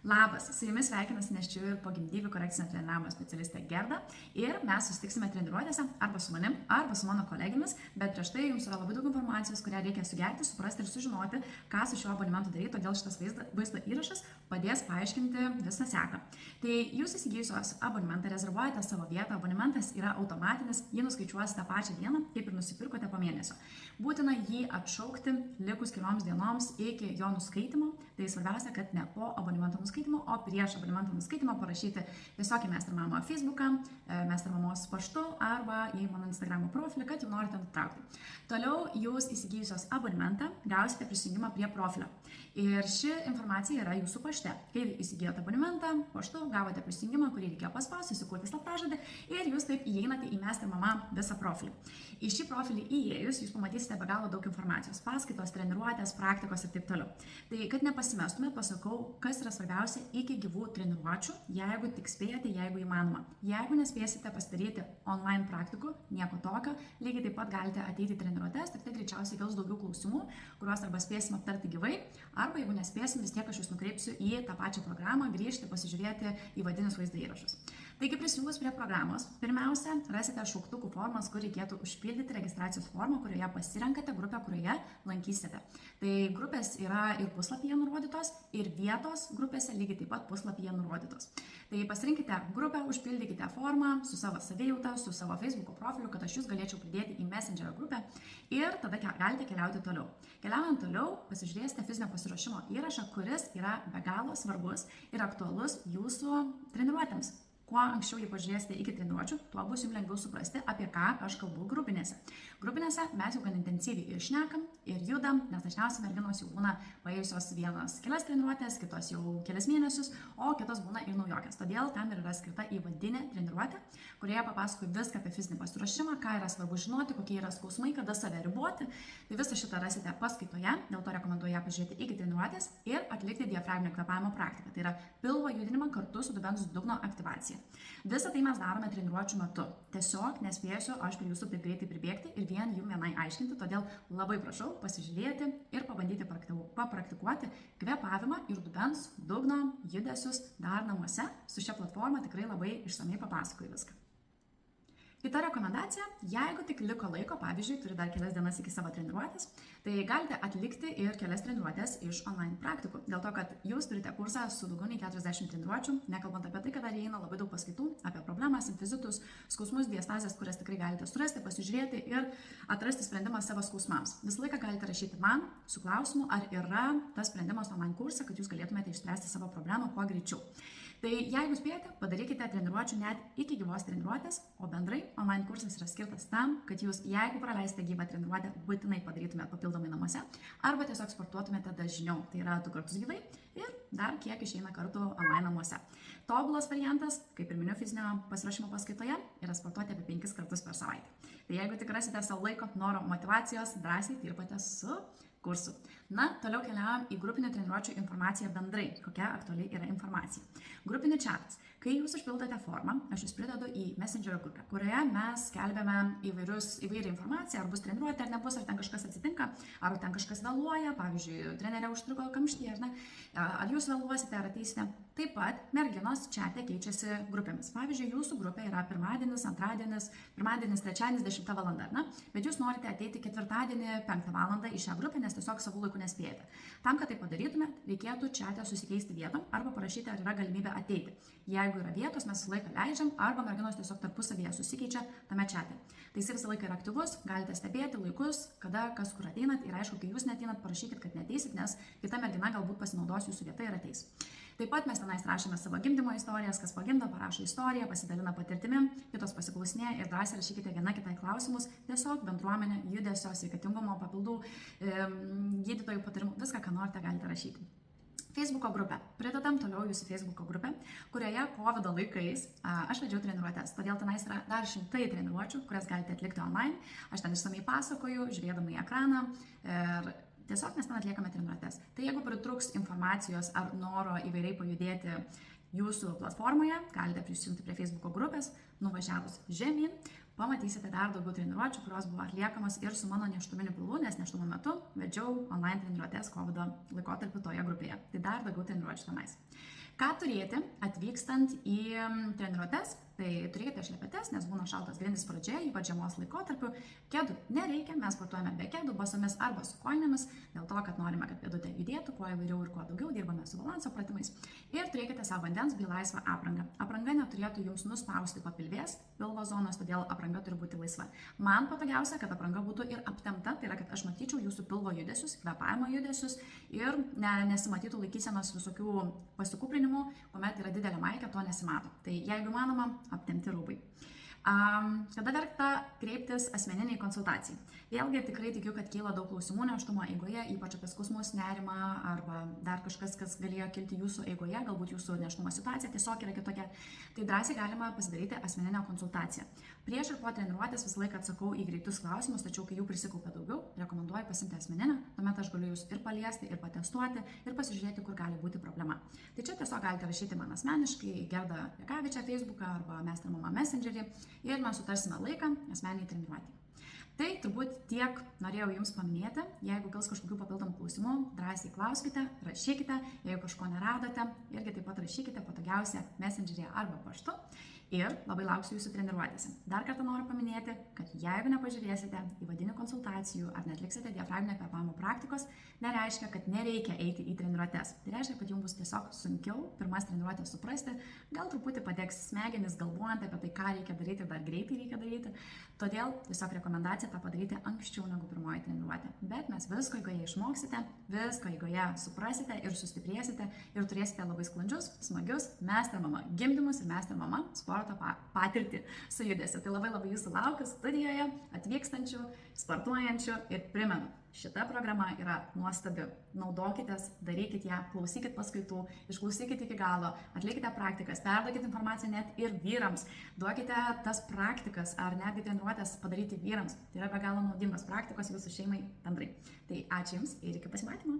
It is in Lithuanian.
Labas, su jumis sveikinasi nėščiųjų ir pogimdyvių korekcinio treniravimo specialistė Gerda ir mes susitiksime treniruotėse arba su manim, arba su mano kolegėmis, bet prieš tai jums yra labai daug informacijos, kurią reikia sugerti, suprasti ir sužinoti, ką su šiuo abonementu daryti, todėl šitas vaizdo įrašas padės paaiškinti visą seką. Tai jūs įsigijusios abonementą rezervuojate savo vietą, abonementas yra automatinis, jį nuskaičiuosite tą pačią dieną, kaip ir nusipirkote po mėnesio. Būtina jį atšaukti likus kelioms dienoms iki jo nuskaitimo, tai svarbiausia, kad ne po abonemento nuskaitimo, o prieš abonemento nuskaitimo parašyti tiesiog į Meister Mama Facebooką, Meister Mamos paštu arba į mano Instagramo profilį, kad jau norite nutraukti. Toliau jūs įsigijusios abonementą gausite prisijungimą prie profilio. Ir ši informacija yra jūsų pašte. Kai įsigijote abonementą paštu, gavote prisijungimą, kurį reikėjo paspausti, sukurti slaptažodį ir jūs taip įeinate į Meister Mama visą profilį. Į šį profilį įėjus jūs pamatysite be galo daug informacijos, paskaitos, treniruotės, praktikos ir taip toliau. Tai kad nepasimestumėt, pasakau, kas yra svarbiausia iki gyvų treniruočių, jeigu tik spėjate, jeigu įmanoma. Jeigu nespėsite pasidaryti online praktikų, nieko tokio, lygiai taip pat galite ateiti į treniruotės, tik tai greičiausiai kils daugiau klausimų, kuriuos arba spėsim aptarti gyvai, arba jeigu nespėsim, vis tiek aš jūs nukreipsiu į tą pačią programą, grįžti, pasižiūrėti įvadinius vaizdo įrašus. Taigi prisijungus prie programos, pirmiausia, rasite šauktukų formas, kur reikėtų užpildyti registracijos formą, kurioje pasirenkate grupę, kurioje lankysite. Tai grupės yra ir puslapyje nurodytos, ir vietos grupėse lygiai taip pat puslapyje nurodytos. Tai pasirinkite grupę, užpildykite formą su savo savijauta, su savo Facebook profiliu, kad aš jūs galėčiau pridėti į Messengerio grupę ir tada galite keliauti toliau. Keliaujant toliau, pasižiūrėsite fizinio pasiruošimo įrašą, kuris yra be galo svarbus ir aktualus jūsų treniruotėms. Kuo anksčiau jį pažiūrėsite iki treniruočių, tuo bus jums lengviau suprasti, apie ką aš kalbu grupinėse. Grupinėse mes jau gan intensyviai ir šnekam, ir judam, nes dažniausiai merginos jau būna paėjusios vienas kelias treniruotės, kitos jau kelias mėnesius, o kitos būna ir naujokės. Todėl tam ir yra skirta įvadinė treniruotė, kurioje papasakoju viską apie fizinį pasiruošimą, ką yra svarbu žinoti, kokie yra skausmai, kada save riboti. Tai visą šitą rasite paskaitoje, dėl to rekomenduoju ją pažiūrėti iki treniruotės ir atlikti diafragminio kvėpavimo praktiką. Tai yra pilvo judinimą kartu su dubens dugno aktyvacija. Visą tai mes darome treniruočių metu. Tiesiog nespėsiu aš prie jūsų taip greitai pribėgti ir vien jum vienai aiškinti, todėl labai prašau pasižiūrėti ir pabandyti papraktikuoti kvėpavimą ir dubens dugno judesius dar namuose. Su šia platforma tikrai labai išsamiai papasakoju viską. Kita rekomendacija, jeigu tik liko laiko, pavyzdžiui, turi dar kelias dienas iki savo treniruotės, tai galite atlikti ir kelias treniruotės iš online praktikų. Dėl to, kad jūs turite kursą su daugiau nei 40 treniruočių, nekalbant apie tai, kad dar įeina labai daug paskaitų apie problemas, infizitus, skausmus, diastazės, kurias tikrai galite surasti, pasižiūrėti ir atrasti sprendimą savo skausmams. Visą laiką galite rašyti man su klausimu, ar yra tas sprendimas online kurse, kad jūs galėtumėte išspręsti savo problemą kuo greičiau. Tai jeigu spėjate, padarykite treniruočių net iki gyvos treniruotės, o bendrai online kursas yra skirtas tam, kad jūs, jeigu praleisite gyvą treniruotę, būtinai padarytumėte papildomai namuose arba tiesiog sportuotumėte dažniau, tai yra 2 kartus gyvai ir dar kiek išeina kartų online namuose. Tobulas variantas, kaip ir miniu fizinio pasiruošimo paskaitoje, yra sportuoti apie 5 kartus per savaitę. Tai jeigu tik rasite savo laiko, noro, motyvacijos, drąsiai dirbate su kursų. Na, toliau keliaujam į grupinių treniruočių informaciją bendrai, kokia aktuali yra informacija. Grupinių čatas. Kai jūs užpildote formą, aš jūs pridedu į Messengerio grupę, kurioje mes skelbiame įvairią informaciją, ar bus treniruotė, ar nebus, ar ten kažkas atsitinka, ar ten kažkas vėluoja, pavyzdžiui, trenerė užtruko kamštyje, ar ne, ar jūs vėluosite, ar ateisite. Taip pat merginos čate keičiasi grupėmis. Pavyzdžiui, jūsų grupė yra pirmadienis, antradienis, pirmadienis, trečiadienis, 10 val. Bet jūs norite ateiti ketvirtadienį, 5 val. Į šią grupę, nes tiesiog savo laiku nespėjate. Tam, kad tai padarytumėt, reikėtų čate susikeisti vietom arba parašyti, ar yra galimybė ateiti. Jeigu yra vietos, mes visą laiką leidžiam, arba merginos tiesiog tarpusavyje susikeičia tame čate. Tai jis visą laiką yra aktyvus, galite stebėti laikus, kada, kas kur ateinat ir aišku, kai jūs neteinat, parašykit, kad neteisit, nes kita mergina galbūt pasinaudos jūsų vietą ir ateis. Taip pat mes tenais rašome savo gimdymo istorijas, kas pagimdo, parašo istoriją, pasidalina patirtimi, kitos pasiklausinėja ir drąsiai rašykite viena kitai klausimus, tiesiog bendruomenė, judesio, sveikatingumo, papildų, gydytojų patarimų, viską, ką norite, galite rašyti. Facebooko grupę. Pridedam toliau jūsų Facebooko grupę, kurioje COVID laikais aš vedžiau treniruotės. Todėl tenais yra dar 100 treniruočių, kurias galite atlikti online. Aš ten išsamei pasakoju, žiūrėdama į ekraną ir tiesiog mes ten atliekame treniruotės. Tai jeigu pritruks informacijos ar noro įvairiai pajudėti jūsų platformoje, galite prisijungti prie Facebooko grupės, nuvažiavus žemyn, pamatysite dar daugiau treniruočių, kurios buvo atliekamos ir su mano nėštuminiu pilvu, nes nėštumo metu vedžiau online treniruotės COVID laikotarpiu toje grupėje. Tai dar daugiau treniruočių tenais. Ką turėti atvykstant į treniruotes? Tai turėkite šlepetes, nes būna šaltas grindis pradžioje, ypač žiemos laikotarpiu. Kėdų nereikia, mes sportuojame be kėdų, basomis arba su kojinėmis, dėl to, kad norime, kad pėdutė judėtų kuo įvairiau ir kuo daugiau, dirbame su balanso pratimais. Ir turėkite savo vandens bei laisvą aprangą. Apranga neturėtų jums nuspausti papilvės, pilvo zonos, todėl apranga turi būti laisva. Man patogiausia, kad apranga būtų ir aptempta, tai yra, kad aš matyčiau jūsų pilvo judesius, kvėpavimo judesius ir nesimatytų laikysenos visokių pasikūprinimų, kuomet yra didelė maikė, to nesimato. Tai jeigu manoma, aptempti rūbai. Kada verta kreiptis asmeniniai konsultacijai? Vėlgi tikrai tikiu, kad kyla daug klausimų nėštumo eigoje, ypač apie skausmus, nerimą arba dar kažkas, kas galėjo kilti jūsų eigoje, galbūt jūsų nėštumo situacija tiesiog yra kitokia. Tai drąsiai galima pasidaryti asmeninę konsultaciją. Prieš ir po treniruotės visą laiką atsakau į greitus klausimus, tačiau kai jų prisikaupia daugiau, rekomenduoju pasiimti asmeninę, tuomet aš galiu jūs ir paliesti, ir patestuoti, ir pasižiūrėti, kur gali būti problema. Tai čia tiesiog galite rašyti man asmeniškai, Gerda Jakavičia Facebooką arba Meistrė Mama Messengerį ir mes sutarsime laiką asmeniniai treniruotei. Tai turbūt tiek norėjau Jums paminėti. Jeigu kils kažkokių papildomų klausimų, drąsiai klauskite, rašykite. Jeigu kažko neradote, irgi taip pat rašykite patogiausia Messengeryje arba paštu. Ir labai lauksiu Jūsų treniruotėse. Dar kartą noriu paminėti, kad jeigu nepažiūrėsite įvadinių konsultacijų ar netliksite diafragminio kvėpavimo praktikos, nereiškia, kad nereikia eiti į treniruotės. Tai reiškia, kad Jums bus tiesiog sunkiau pirmas treniruotės suprasti, gal truputį padegs smegenis galvojant apie tai, ką reikia daryti ir dar greitai reikia daryti. Todėl tiesiog rekomendacija tą padaryti anksčiau negu pirmoji treniruotė. Bet mes visko eigoje išmoksite, visko eigoje suprasite ir sustiprėsite ir turėsite labai sklandžius, smagius Meistrė Mama gimdymus ir Meistrė Mama sporto patirtį su judesiu. Tai labai Jūsų laukiu studijoje atvykstančių, sportuojančių ir primenu, šita programa yra nuostabi. Naudokitės, darykit ją, klausykit paskaitų, išklausykit iki galo, atlikite praktikas, perduokit informaciją net ir vyrams, duokite tas praktikas ar netgi treniruotės padaryti vyrams. Tai yra be galo naudingos praktikos Jūsų šeimai bendrai. Tai ačiū Jums ir iki pasimatymo.